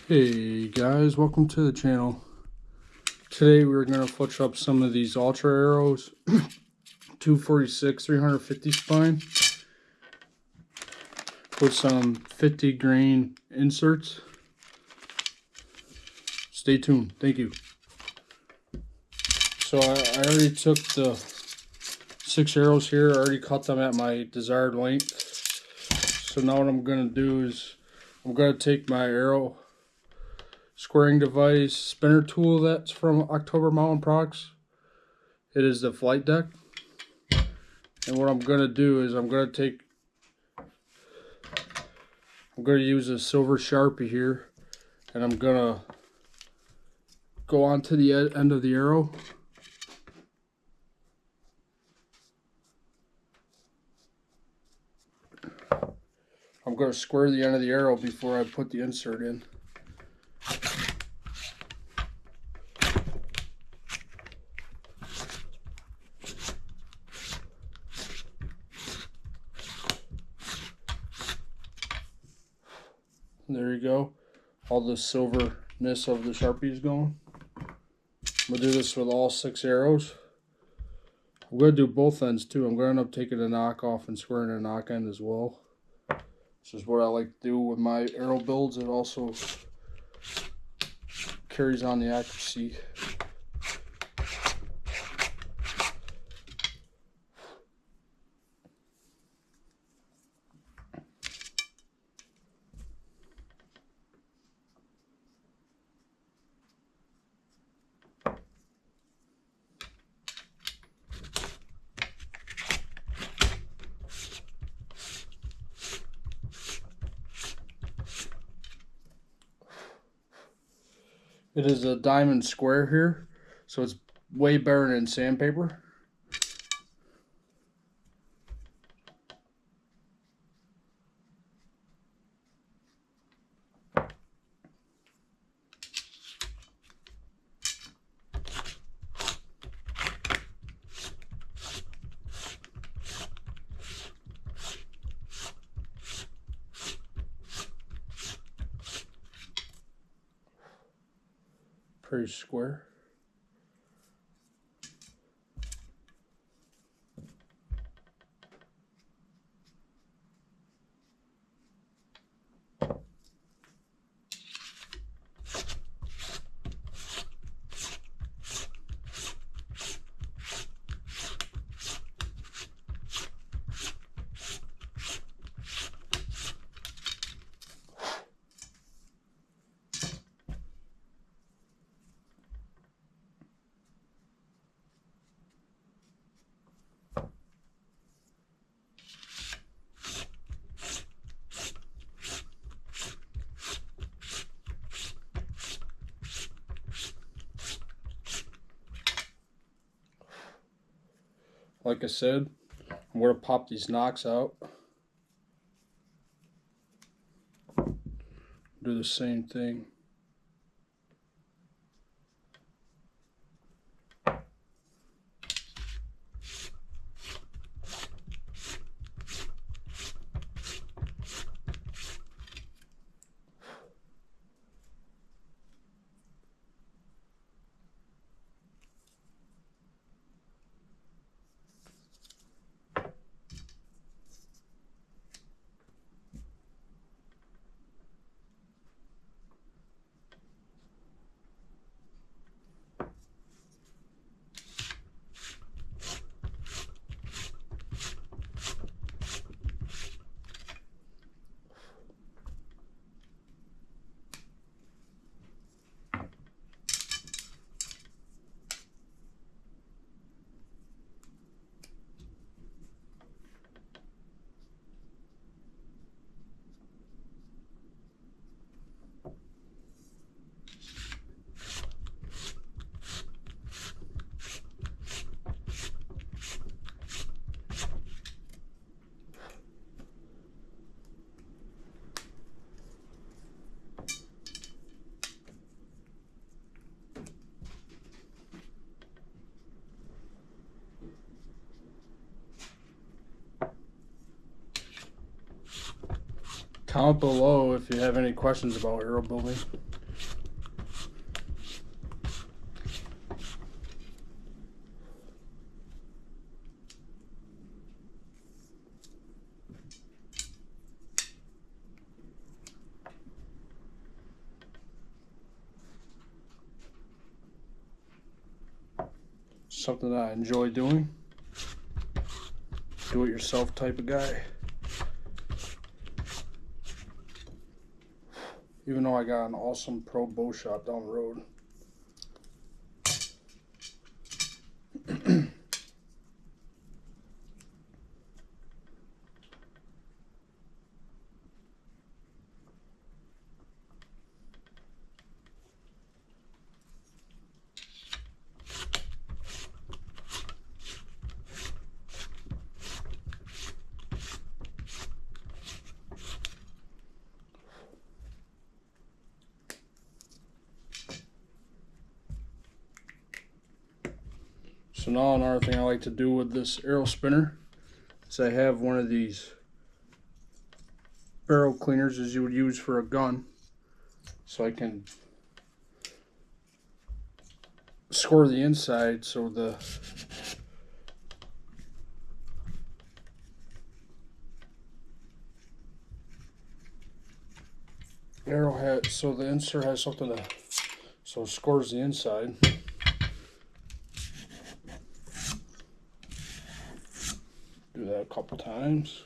Hey guys, welcome to the channel. Today we're going to fletch up some of these Ultra arrows, 246, 350 spine, with some 50 grain inserts. Stay tuned. Thank you. So I already took the 6 arrows here. I already cut them at my desired length. So now what I'm going to do is I'm going to take my arrow squaring device spinner tool that's from October Mountain Products. It is the flight deck, and what I'm gonna do is I'm gonna use a silver Sharpie here, and I'm gonna go onto the end of the arrow. I'm gonna square the end of the arrow before I put the insert in. There you go. All the silverness of the Sharpie is gone. I'm going to do this with all 6 arrows. I'm going to do both ends too. I'm going to end up taking a knock off and squaring a knock end as well. This is what I like to do with my arrow builds. It also carries on the accuracy. It is a diamond square here, so it's way better than sandpaper. Pretty square. Like I said, I'm going to pop these nocks out. Do the same thing. Comment below if you have any questions about arrow building. something that I enjoy doing. Do it yourself type of guy. Even though I got an awesome pro bow shop down the road. So now another thing I like to do with this arrow spinner is I have one of these barrel cleaners as you would use for a gun, so I can score the inside so the arrowhead, so the insert has something to, so it scores the inside. Do that a couple times.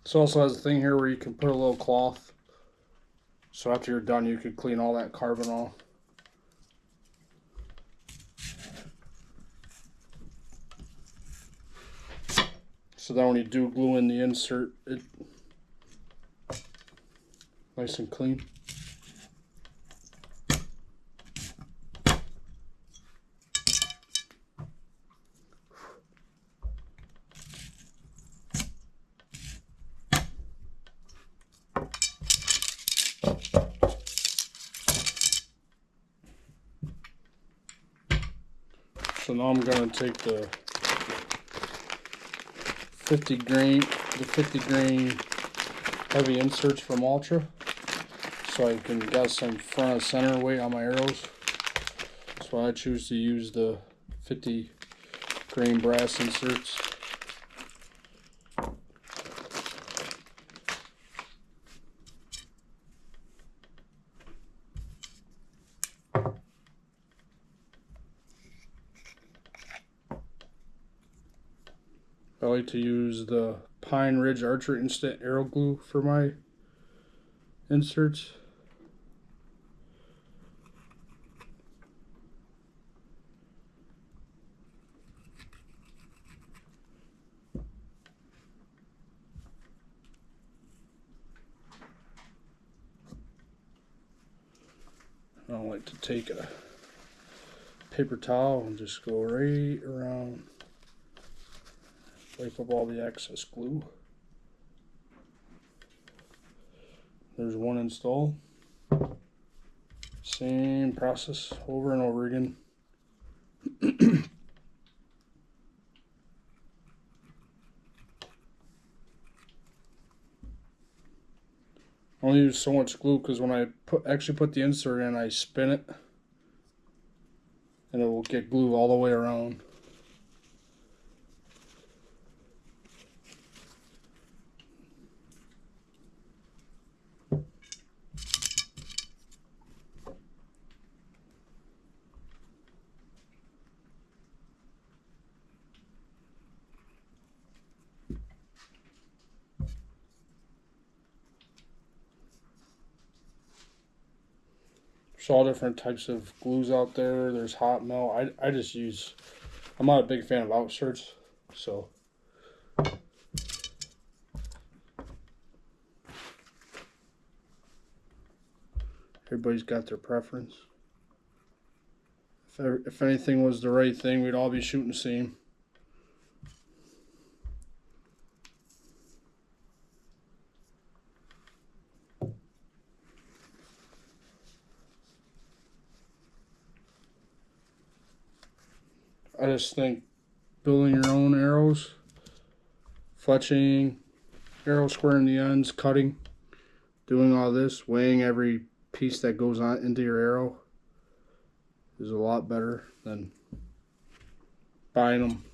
This also has a thing here where you can put a little cloth, so after you're done you could clean all that carbon off. So that when you do glue in the insert, it's nice and clean. So now I'm going to take the 50 grain heavy inserts from Ultra, so I can get some front of center weight on my arrows. That's why I choose to use the 50 grain brass inserts. I like to use the Pine Ridge Archery Instant Arrow Glue for my inserts. I like to take a paper towel and just go right around, wipe up all the excess glue. There's one installed. Same process over and over again. I only use so much glue because when I actually put the insert in, I spin it and it will get glue all the way around. There's all different types of glues out there. There's hot melt. I just use, I'm not a big fan of outserts, so everybody's got their preference. If anything was the right thing, we'd all be shooting the same. I just think building your own arrows, fletching, arrow squaring the ends, cutting, doing all this, weighing every piece that goes on into your arrow is a lot better than buying them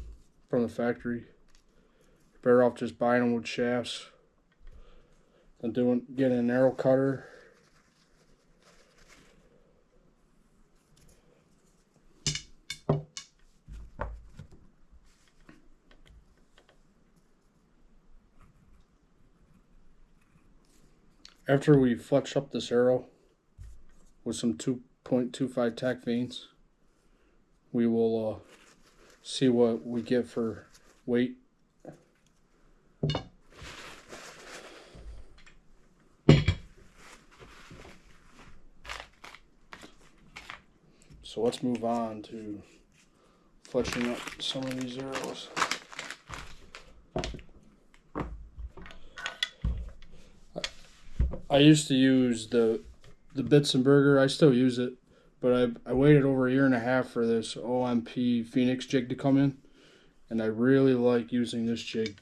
from the factory. You're better off just buying them with shafts than getting an arrow cutter. After we fletch up this arrow with some 2.25 tack vanes, we will see what we get for weight. So let's move on to fletching up some of these arrows. I used to use the Bitzenberger. I still use it, but I waited over a year and a half for this OMP Phoenix jig to come in, and I really like using this jig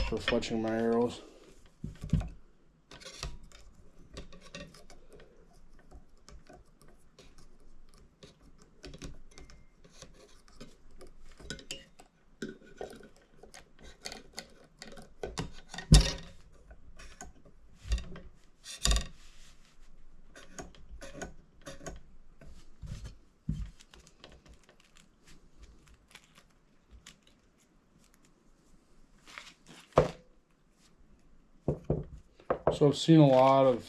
for fletching my arrows. So I've seen a lot of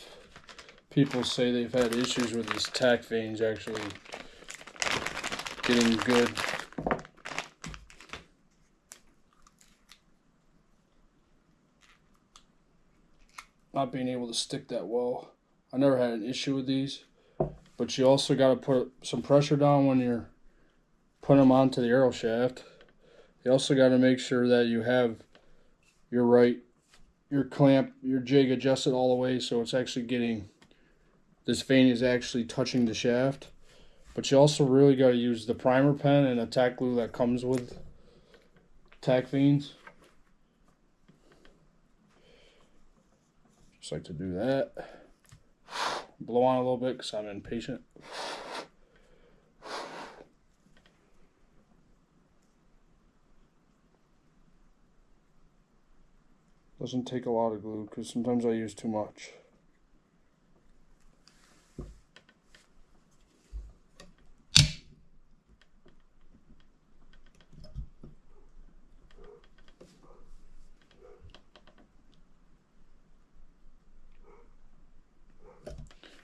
people say they've had issues with these tack vanes actually getting good. Not being able to stick that well. I never had an issue with these, but you also got to put some pressure down when you're putting them onto the arrow shaft. You also got to make sure that you have your clamp, your jig adjusted all the way so it's actually getting, this vane is actually touching the shaft. But you also really got to use the primer pen and a tack glue that comes with tack vanes. Just like to do that. Blow on a little bit because I'm impatient. Doesn't take a lot of glue because sometimes I use too much.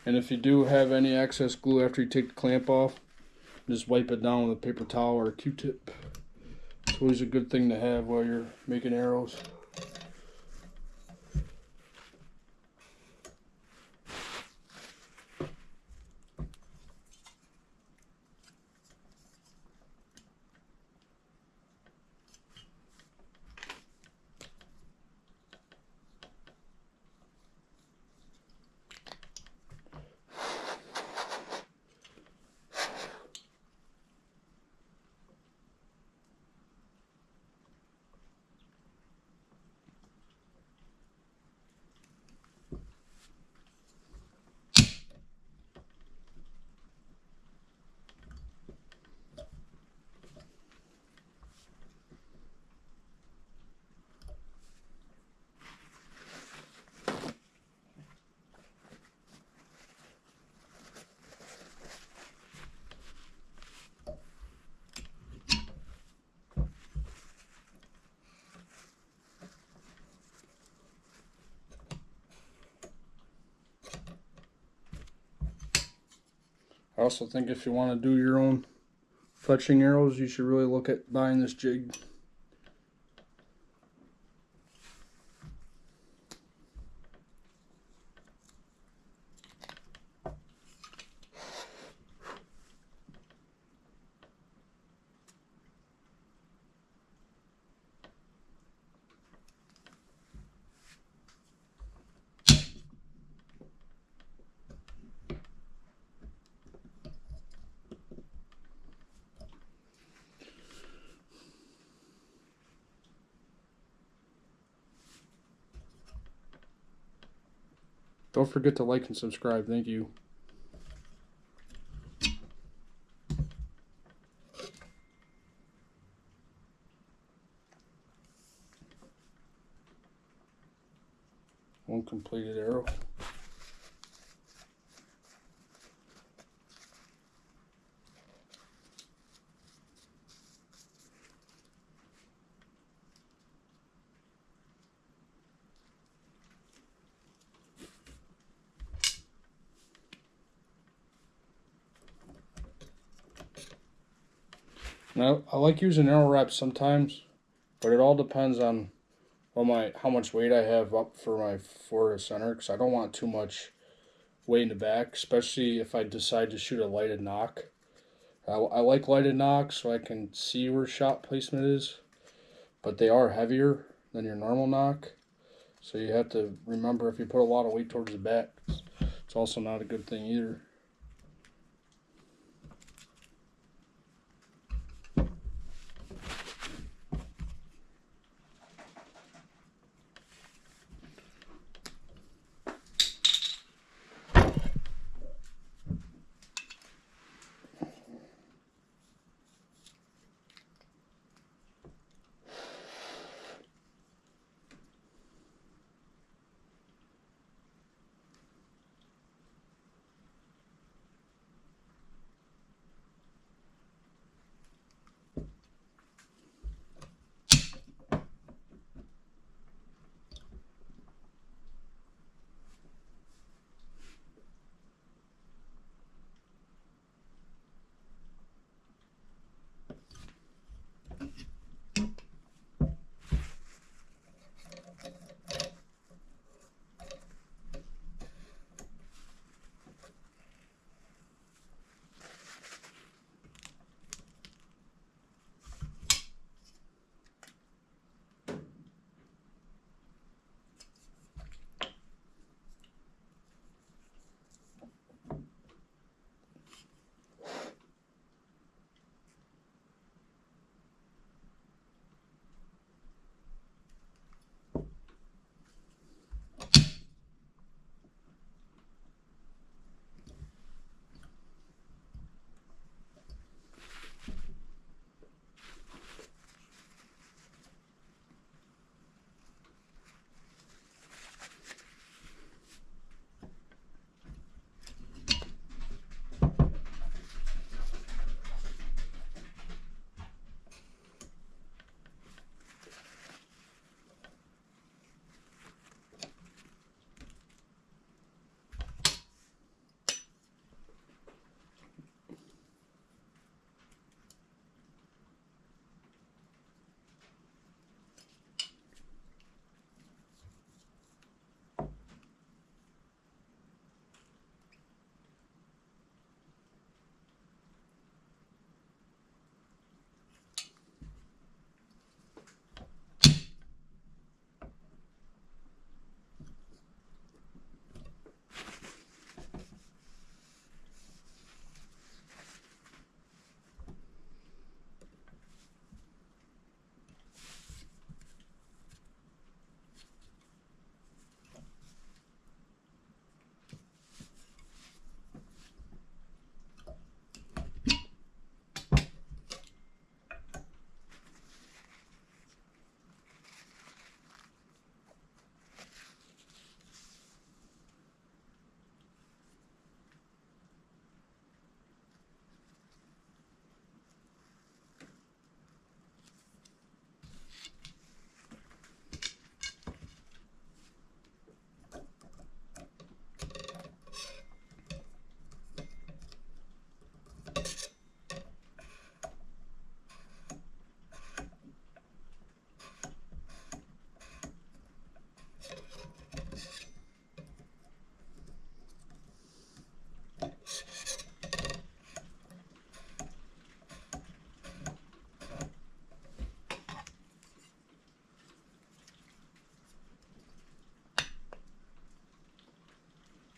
And if you do have any excess glue after you take the clamp off, just wipe it down with a paper towel or a Q-tip. It's always a good thing to have while you're making arrows. I also think if you want to do your own fletching arrows, you should really look at buying this jig. Don't forget to like and subscribe. Thank you. One completed arrow. Now, I like using arrow wraps sometimes, but it all depends on how much weight I have up for my forward center, because I don't want too much weight in the back, especially if I decide to shoot a lighted nock. I like lighted nocks so I can see where shot placement is, but they are heavier than your normal nock, so you have to remember if you put a lot of weight towards the back, it's also not a good thing either.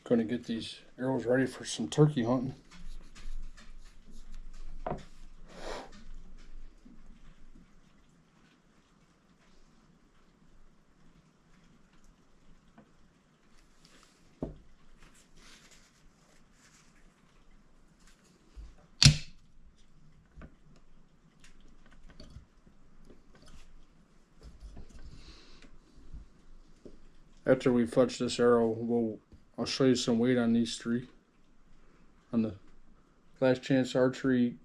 Going to get these arrows ready for some turkey hunting. After we fletch this arrow, I'll show you some weight on these three. On the last chance archery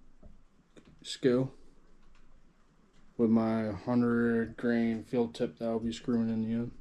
scale with my 100 grain field tip that I'll be screwing in the end.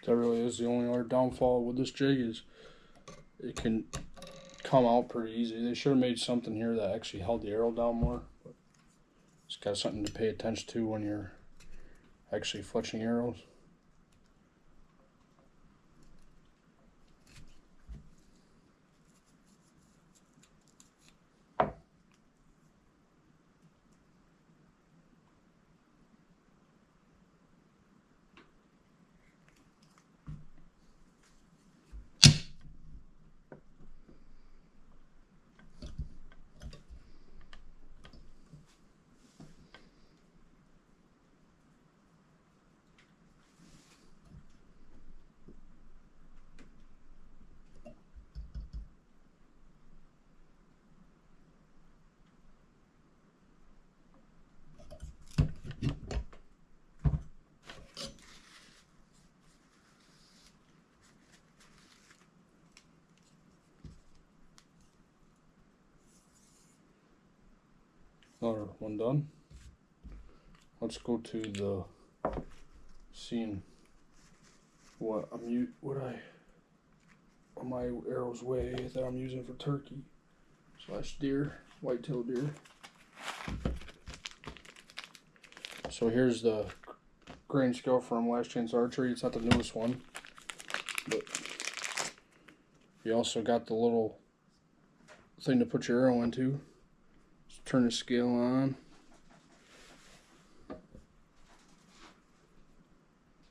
That really is the only other downfall with this jig, is it can come out pretty easy. They should have made something here that actually held the arrow down more, but it's got something to pay attention to when you're actually fletching arrows. Another one done. Let's go to the seeing what my arrows weigh that I'm using for turkey / deer, whitetail deer. So here's the grain scale from Last Chance Archery. It's not the newest one, but you also got the little thing to put your arrow into. Just turn the scale on,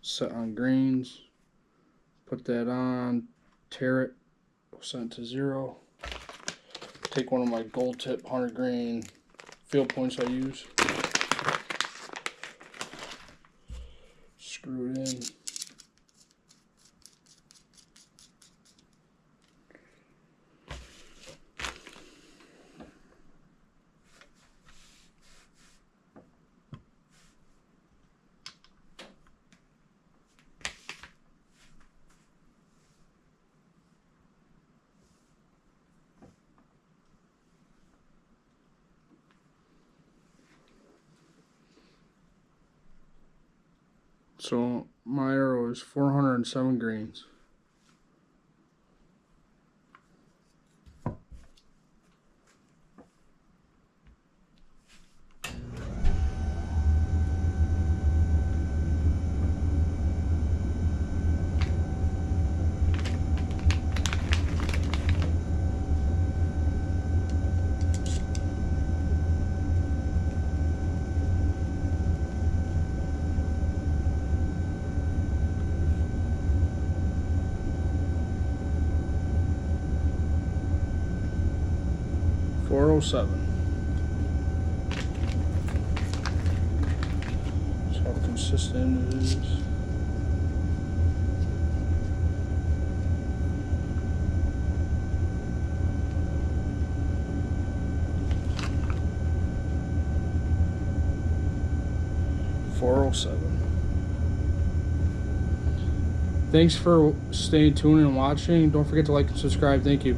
set on grains, put that on, tear it, set it to 0. Take one of my gold tip 100 grain field points I use, screw it in. So my arrow is 407 grains. .407. That's how consistent it is. .407. Thanks for staying tuned and watching. Don't forget to like and subscribe. Thank you.